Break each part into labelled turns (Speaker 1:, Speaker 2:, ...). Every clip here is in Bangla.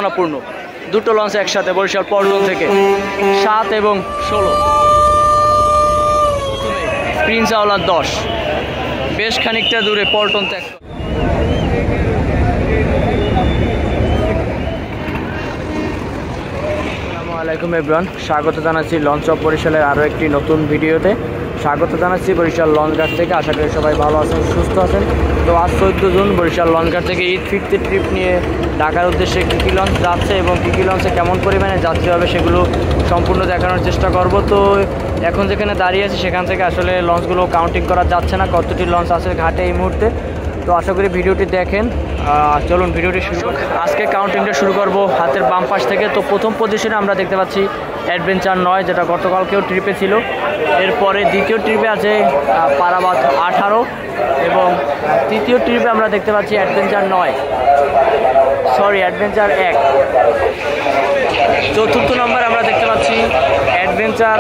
Speaker 1: উত্তেজনাপূর্ণ। দুটো লঞ্চ একসাথে বরিশাল পল্টন থেকে 7 এবং 16। প্রিন্স আওলাদ 10 বেশ খানিকটা দূরে পল্টন ত্যাগ। আসসালামু আলাইকুম এভরিওয়ান, স্বাগত জানাচ্ছি লঞ্চ অফ বরিশালের আরও একটি নতুন ভিডিওতে। স্বাগত জানাচ্ছি বরিশাল লঞ্চঘাট থেকে। আশা করি সবাই ভালো আছেন, সুস্থ আছেন। তো আজ 14 জুন বরিশাল লঞ্চঘাট থেকে ঈদ ফিরতি ট্রিপ নিয়ে ঢাকার উদ্দেশ্যে কী কী লঞ্চ যাচ্ছে এবং কী কী লঞ্চে কেমন পরিমাণে যাত্রী হবে সেগুলো সম্পূর্ণ দেখানোর চেষ্টা করব। তো এখন যেখানে দাঁড়িয়ে আছি সেখান থেকে আসলে লঞ্চগুলো কাউন্টিং করা যাচ্ছে না কতটি লঞ্চ আছে ঘাটে এই মুহূর্তে। তো আশা করি ভিডিওটি দেখেন। চলুন ভিডিওটি শুরু করি। আজকে কাউন্টিংটা শুরু করব হাতের বাম পাশ থেকে। তো প্রথম পজিশনে আমরা দেখতে পাচ্ছি অ্যাডভেঞ্চার 9, যেটা গতকালকেও ট্রিপে ছিল। এরপরে দ্বিতীয় ট্রিপে আছে পারাবাত 18 এবং তৃতীয় ট্রিপে আমরা দেখতে পাচ্ছি অ্যাডভেঞ্চার 1। চতুর্থ নম্বরে আমরা দেখতে পাচ্ছি অ্যাডভেঞ্চার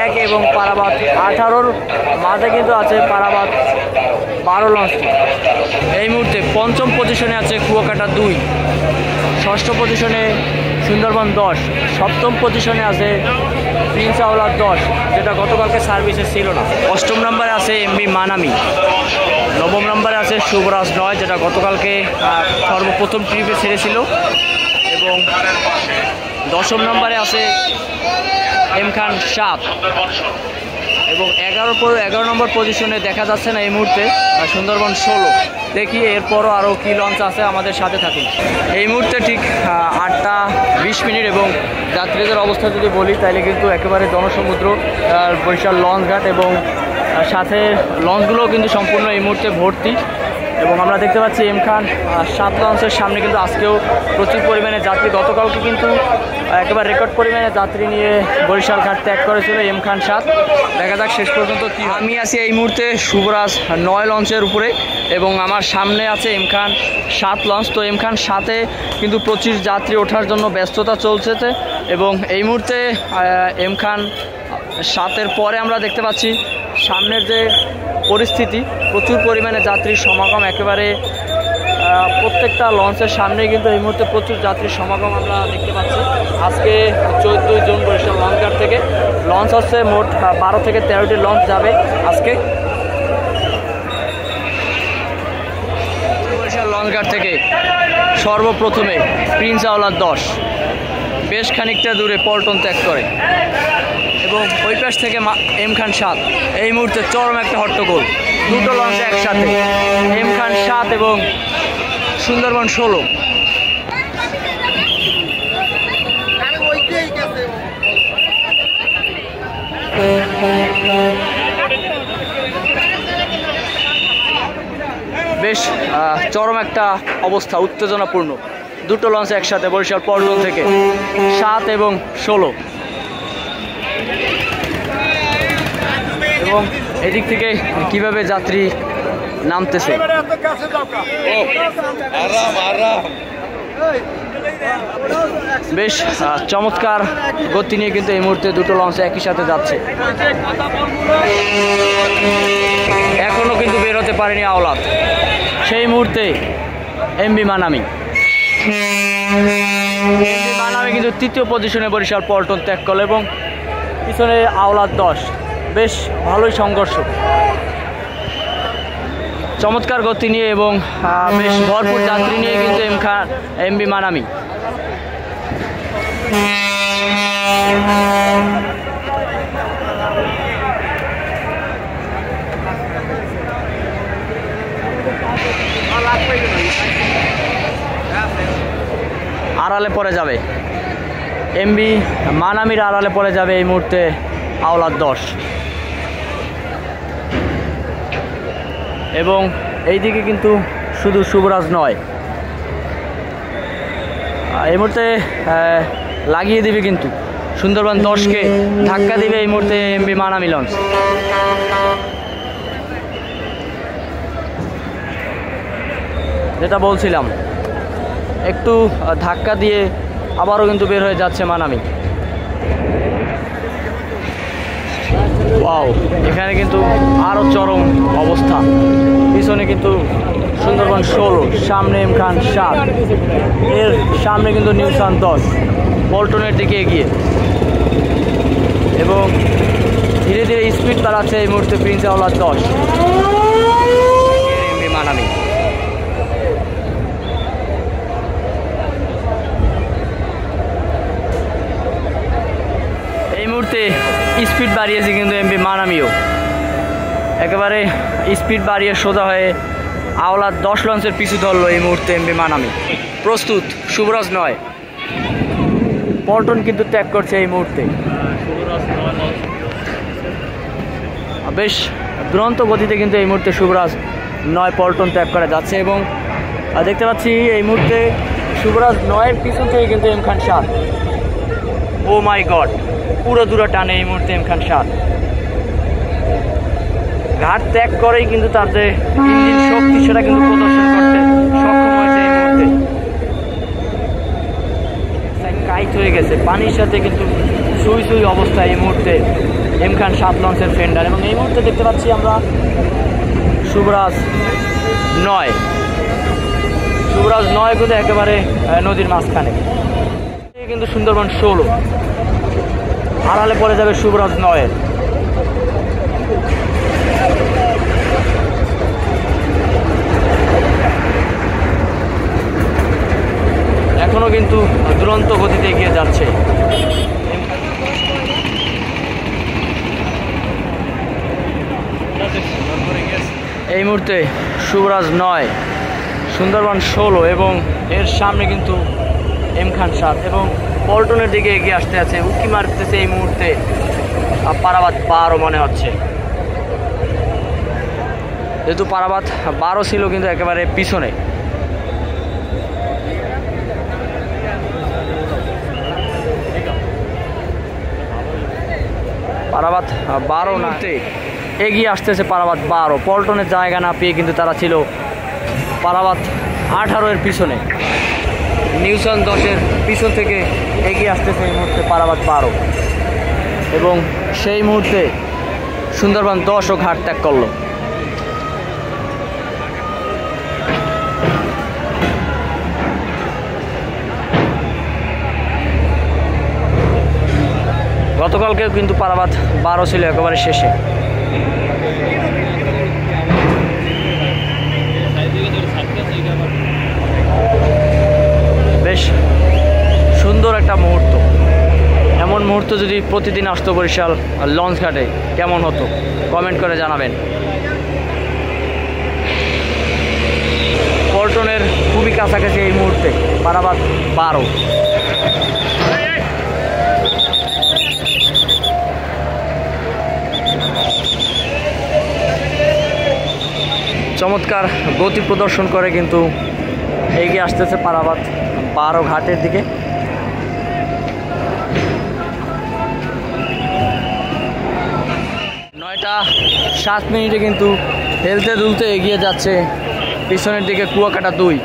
Speaker 1: 1 এবং পারাবাত 18-র মাঝে কিন্তু আছে পারাবাত 12 লঞ্চটি। এই মুহূর্তে পঞ্চম পজিশনে আছে কুয়াকাটা 2, ষষ্ঠ পজিশনে সুন্দরবন 10, সপ্তম পজিশনে আছে প্রিন্স আওলাদ 10, যেটা গতকালকে সার্ভিসে ছিল না। অষ্টম নম্বরে আছে এমবি মানামি। নবম নম্বরে আছে শুভরাজ 9, যেটা গতকালকে সর্বপ্রথম ট্রিপে ছেড়েছিল। এবং দশম নম্বরে আছে এম খান 7 এবং 11 নম্বর পজিশনে দেখা যাচ্ছে না এই মুহূর্তে সুন্দরবন 16। দেখি এরপরও আরও কী লঞ্চ আছে, আমাদের সাথে থাকুন। এই মুহূর্তে ঠিক 8:20 এবং যাত্রীদের অবস্থা যদি বলি তাহলে কিন্তু একেবারে জনসমুদ্র বরিশাল লঞ্চঘাট এবং সাথে লঞ্চগুলোও কিন্তু সম্পূর্ণ এই মুহূর্তে ভর্তি। এবং আমরা দেখতে পাচ্ছি এম খান 7 লঞ্চের সামনে কিন্তু আজকেও প্রচুর পরিমাণে যাত্রী। গতকালকে কিন্তু একেবারে রেকর্ড পরিমাণে যাত্রী নিয়ে বরিশাল ঘাট ত্যাগ করেছিল এম খান 7। দেখা যাক শেষ পর্যন্ত কি। আমি আছি এই মুহূর্তে শুভরাজ 9 লঞ্চের উপরে এবং আমার সামনে আছে এম খান 7 লঞ্চ। তো এম খান 7-এ কিন্তু প্রচুর যাত্রী ওঠার জন্য ব্যস্ততা চলছে। এবং এই মুহূর্তে এম খান 7-এর পরে আমরা দেখতে পাচ্ছি সামনের যে পরিস্থিতি, প্রচুর পরিমাণে যাত্রীর সমাগম। একেবারে প্রত্যেকটা লঞ্চের সামনে কিন্তু এই মুহূর্তে প্রচুর যাত্রীর সমাগম আমরা দেখতে পাচ্ছি। আজকে 14 জুন বরিশাল লঞ্চঘাট থেকে লঞ্চ হচ্ছে মোট 12 থেকে 13টি লঞ্চ যাবে আজকে বরিশাল লঞ্চঘাট থেকে। সর্বপ্রথমে প্রিন্স আওলাদ 10 বেশ খানিকটা দূরে পল্টন ত্যাগ করে এবং ওই পাশ থেকে এম খান 7। এই মুহূর্তে চরম একটা হট্টগোল, দুটো লঞ্চ একসাথে, এম খান 7 এবং সুন্দরবন 16। বেশ চরম একটা অবস্থা, উত্তেজনাপূর্ণ। দুটো লঞ্চ একসাথে বরিশাল পল্টন থেকে 7 এবং 16। এবং এদিক থেকে কিভাবে যাত্রী নামতেছে, বেশ চমৎকার গতি নিয়ে কিন্তু এই মুহূর্তে দুটো লঞ্চ একই সাথে যাচ্ছে। এখনো কিন্তু বের হতে পারেনি আওলাদ। সেই মুহূর্তে এমবি মানামি কিন্তু তৃতীয় পজিশনে বরিশাল পল্টন ত্যাগ করল এবং পিছনে আওলাদ 10। বেশ ভালোই সংঘর্ষ, চমৎকার গতি নিয়ে এবং বেশ ভরপুর যাত্রী নিয়ে কিন্তু এমবি মানামি। আড়ালে পড়ে যাবে এমবি মানামির, আড়ালে পড়ে যাবে এই মুহূর্তে আওলাদ 10। এবং এইদিকে কিন্তু শুধু শুভরাজ 9 এই মুহূর্তে লাগিয়ে দিবে, কিন্তু সুন্দরবন 10-কে ধাক্কা দিবে এই মুহূর্তে এমবি মানামি লঞ্চ। যেটা বলছিলাম, একটু ধাক্কা দিয়ে আবারও কিন্তু বের হয়ে যাচ্ছে মানামি। ওয়াও, এখানে কিন্তু আরও চরম অবস্থা। পিছনে কিন্তু সুন্দরবন 16, সামনে এম খান 7, এর সামনে কিন্তু নিউসান 10, পল্টনের দিকে এগিয়ে এবং ধীরে ধীরে স্পিড বাড়াচ্ছে এই মুহূর্তে প্রিন্স আওলাদ 10 এমবি মানামি। এই মুহূর্তে স্পিড বাড়িয়েছে কিন্তু এমবি মানামিও, একেবারে স্পিড বাড়িয়ে সোজা হয়ে আওলাদ 10 লঞ্চের পিছু ধরলো এই মুহূর্তে এমবি মানামি। প্রস্তুত শুভরাজ 9, পল্টন কিন্তু ত্যাগ করছে এই মুহূর্তে। বেশ দুরন্ত গতিতে কিন্তু এই মুহূর্তে শুভরাজ 9 পল্টন ত্যাগ করে যাচ্ছে এবং দেখতে পাচ্ছি এই মুহূর্তে শুভরাজ 9-এর পিছন থেকে কিন্তু এম খান 7, ও মাই গড, পুরো দূরে টানে এই মুহূর্তে এম খান 7। ঘাট ত্যাগ করেই কিন্তু তার যে ইঞ্জিন শক্তি সেটা কিন্তু প্রদর্শন করতে সক্ষম হয়েছে এই মুহূর্তে। কাইট হয়ে গেছে পানির সাথে কিন্তু সুই সুই অবস্থা এই মুহূর্তে এম খান 7 লঞ্চের ফেন্ডার। এবং এই মুহূর্তে দেখতে পাচ্ছি আমরা শুভরাজ 9 কিন্তু একেবারে নদীর মাঝখানে, কিন্তু সুন্দরবন 16 আড়ালে পড়ে যাবে শুভরাজ 9-এর। এখনো কিন্তু দুরন্ত গতিতে এগিয়ে যাচ্ছে। এই মুহূর্তে শুভরাজ 9, সুন্দরবন 16 এবং এর সামনে কিন্তু এম খান 7 এবং পল্টনের দিকে এগিয়ে আসতে আছে, উঁকি মারতেছে এই মুহূর্তে পারাবাত 12 মনে হচ্ছে, যেহেতু পারাবাত 12 ছিল কিন্তু একেবারে পিছনে। পারাবাত 12 নাতে এগিয়ে আসতেছে পারাবাত 12, পল্টনের জায়গা না পেয়ে কিন্তু তারা ছিল পারাবাত 18-এর পিছনে। নিউসান 10-এর পিছন থেকে এগিয়ে আসতেছে এই মুহূর্তে পারাবাত 12 এবং সেই মুহূর্তে সুন্দরবন 10ও ঘাট ত্যাগ করল। গতকালকেও কিন্তু পারাবাত 12 ছিল একেবারে শেষে। বেশ সুন্দর একটা মুহূর্ত, এমন মুহূর্ত যদি প্রতিদিন আসতো বরিশাল লঞ্চ ঘাটে কেমন হতো কমেন্ট করে জানাবেন। পল্টনের খুবই কাছাকাছি এই মুহূর্তে পারাবাত 12। চমৎকার গতি প্রদর্শন করে কিন্তু এগিয়ে আসতেছে পারাবাত 12 ঘাটের দিকে। 9:07 কিন্তু হেলতে দুলতে এগিয়ে যাচ্ছে পিছনের দিকে কুয়াকাটা 2,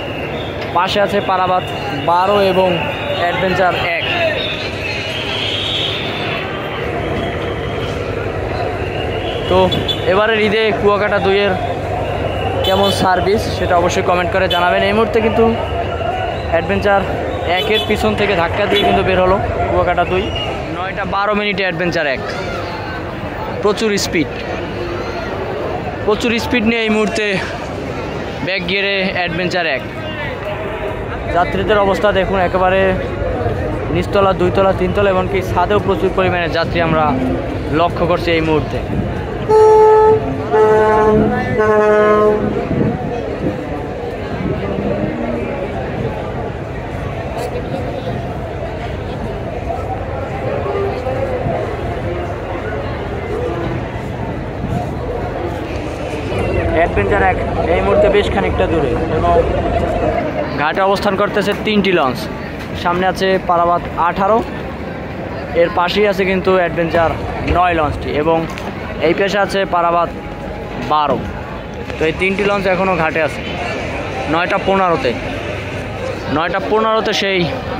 Speaker 1: পাশে আছে পারাবাত 12 এবং অ্যাডভেঞ্চার 1। তো এবারের ঈদে কুয়াকাটা 2-এর কেমন সার্ভিস সেটা অবশ্যই কমেন্ট করে জানাবেন। এই মুহূর্তে কিন্তু অ্যাডভেঞ্চার 1-এর পিছন থেকে ধাক্কা দিয়ে কিন্তু বের হলো কুয়াকাটা 2। 9:12 অ্যাডভেঞ্চার 1, প্রচুর স্পিড নিয়ে এই মুহূর্তে ব্যাক গিয়ারে অ্যাডভেঞ্চার 1। যাত্রীদের অবস্থা দেখুন, একেবারে নিচতলা, 2 তলা, 3 তলা এমনকি ছাদেও প্রচুর পরিমাণে যাত্রী আমরা লক্ষ্য করছি এই মুহূর্তে। অ্যাডভেঞ্চার 1 এই মুহূর্তে বেশ খানিকটা দূরে এবং ঘাটে অবস্থান করতেছে 3টি লঞ্চ। সামনে আছে পারাবাত 18, এর পাশেই আছে কিন্তু অ্যাডভেঞ্চার 9 লঞ্চটি এবং এই পাশে আছে পারাবাত 12। তো এই 3টি লঞ্চ এখনও ঘাটে আছে। 9:15 সেই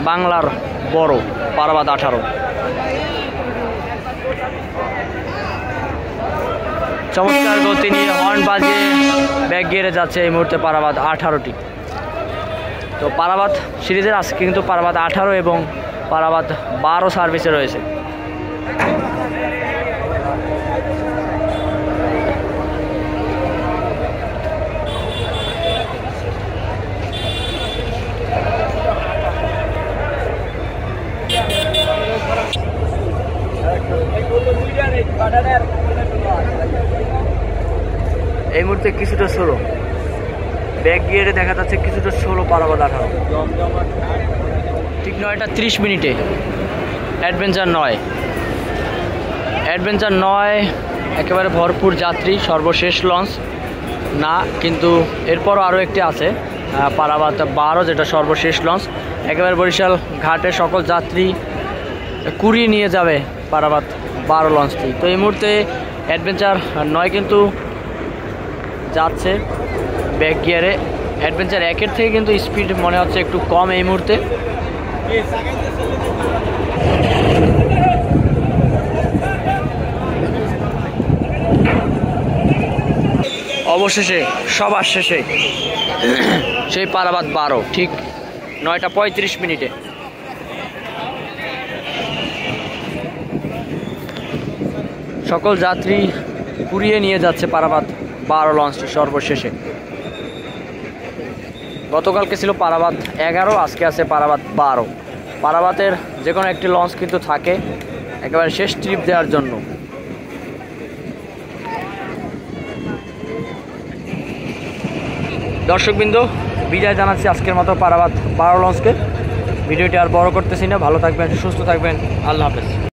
Speaker 1: বাংলার বড় পারাবাত 18। চমৎকার গতি নিয়ে হর্ন বাজিয়ে ব্যাক গিয়ারে যাচ্ছে এই মুহূর্তে পারাবাত 18টি। তো পারাবাত সিরিজের আজকে কিন্তু পারাবাত 18 এবং পারাবাত 12 সার্ভিসে রয়েছে। এই মুহূর্তে কিছুটা ষোলো ব্যাক গিয়ারে দেখা যাচ্ছে কিছুটা 16 পারাবাত 18। ঠিক 9টা 30 মিনিটে অ্যাডভেঞ্চার 9 একেবারে ভরপুর যাত্রী, সর্বশেষ লঞ্চ না, কিন্তু এরপরও আরও একটি আছে পারাবাত 12 যেটা সর্বশেষ লঞ্চ। একেবারে বরিশাল ঘাটে সকল যাত্রী কুড়িয়ে নিয়ে যাবে পারাবাত 12 লঞ্চটি। তো এই মুহূর্তে অ্যাডভেঞ্চার 9 কিন্তু যাচ্ছে ব্যাক গিয়ারে। অ্যাডভেঞ্চার 1-এর থেকে কিন্তু স্পিড মনে হচ্ছে একটু কম এই মুহূর্তে। অবশেষে সবার শেষে সেই পারাবাত 12 ঠিক 9টা 35 মিনিটে। সকল যাত্রী কুড়িয়ে নিয়ে যাচ্ছে পারাবাত 12 লঞ্চটি সর্বশেষে। গতকালকে ছিল পারাবাত 11, আজকে আছে পারাবাত 12। পারাবাতের যে কোনো একটি লঞ্চ কিন্তু থাকে একেবারে শেষ ট্রিপ দেওয়ার জন্য। দর্শকবৃন্দ, বিদায় জানাচ্ছি আজকের মতো পারাবাত 12 লঞ্চকে। ভিডিওটি আর বড় করতেছি না, ভালো থাকবেন, সুস্থ থাকবেন, আল্লাহ হাফেজ।